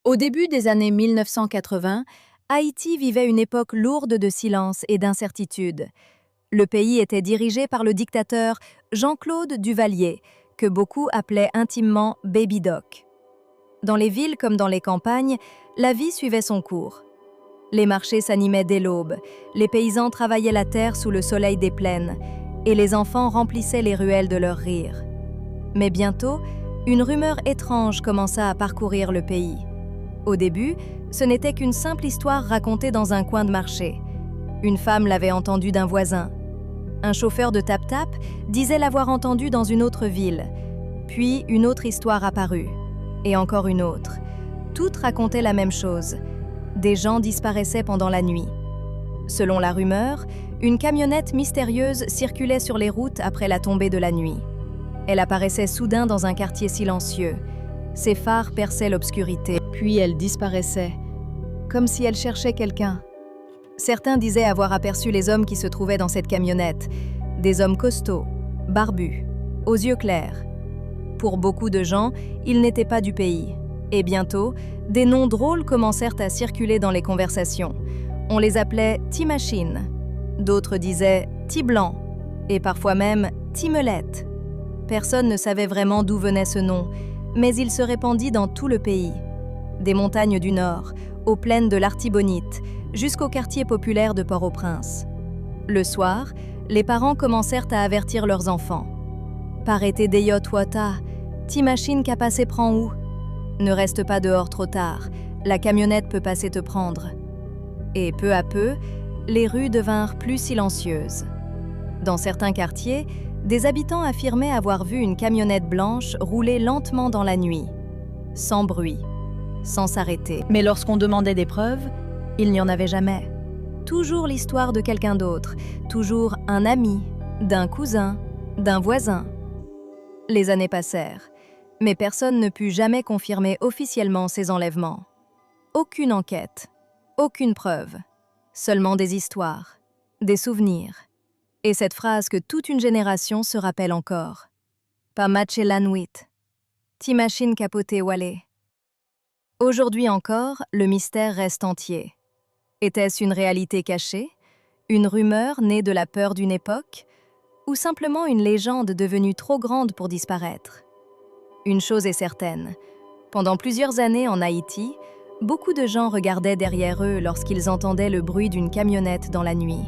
Au début des années 1980, Haïti vivait une époque lourde de silence et d'incertitude. Le pays était dirigé par le dictateur Jean-Claude Duvalier, que beaucoup appelaient intimement Baby Doc. Dans les villes comme dans les campagnes, la vie suivait son cours. Les marchés s'animaient dès l'aube, les paysans travaillaient la terre sous le soleil des plaines, et les enfants remplissaient les ruelles de leurs rires. Mais bientôt, une rumeur étrange commença à parcourir le pays. Au début, ce n'était qu'une simple histoire racontée dans un coin de marché. Une femme l'avait entendue d'un voisin. Un chauffeur de tap-tap disait l'avoir entendue dans une autre ville. Puis une autre histoire apparut. Et encore une autre. Toutes racontaient la même chose. Des gens disparaissaient pendant la nuit. Selon la rumeur, une camionnette mystérieuse circulait sur les routes après la tombée de la nuit. Elle apparaissait soudain dans un quartier silencieux. Ses phares perçaient l'obscurité, puis elle disparaissait, comme si elle cherchait quelqu'un. Certains disaient avoir aperçu les hommes qui se trouvaient dans cette camionnette, des hommes costauds, barbus, aux yeux clairs. Pour beaucoup de gens, ils n'étaient pas du pays. Et bientôt, des noms drôles commencèrent à circuler dans les conversations. On les appelait « Timachine », d'autres disaient « Tiblanc » et parfois même « Timelette ». Personne ne savait vraiment d'où venait ce nom, mais il se répandit dans tout le pays. Des montagnes du Nord, aux plaines de l'Artibonite, jusqu'au quartier populaire de Port-au-Prince. Le soir, les parents commencèrent à avertir leurs enfants. « Parete deyot wata, Timachine qu'a passé prend où? Ne reste pas dehors trop tard, la camionnette peut passer te prendre. » Et peu à peu, les rues devinrent plus silencieuses. Dans certains quartiers, des habitants affirmaient avoir vu une camionnette blanche rouler lentement dans la nuit, sans bruit, sans s'arrêter. Mais lorsqu'on demandait des preuves, il n'y en avait jamais. Toujours l'histoire de quelqu'un d'autre, toujours un ami, d'un cousin, d'un voisin. Les années passèrent, mais personne ne put jamais confirmer officiellement ces enlèvements. Aucune enquête, aucune preuve, seulement des histoires, des souvenirs. Et cette phrase que toute une génération se rappelle encore. Pa matche la nuit. Timachine capoté walé. Aujourd'hui encore, le mystère reste entier. Était-ce une réalité cachée? Une rumeur née de la peur d'une époque? Ou simplement une légende devenue trop grande pour disparaître? Une chose est certaine. Pendant plusieurs années en Haïti, beaucoup de gens regardaient derrière eux lorsqu'ils entendaient le bruit d'une camionnette dans la nuit.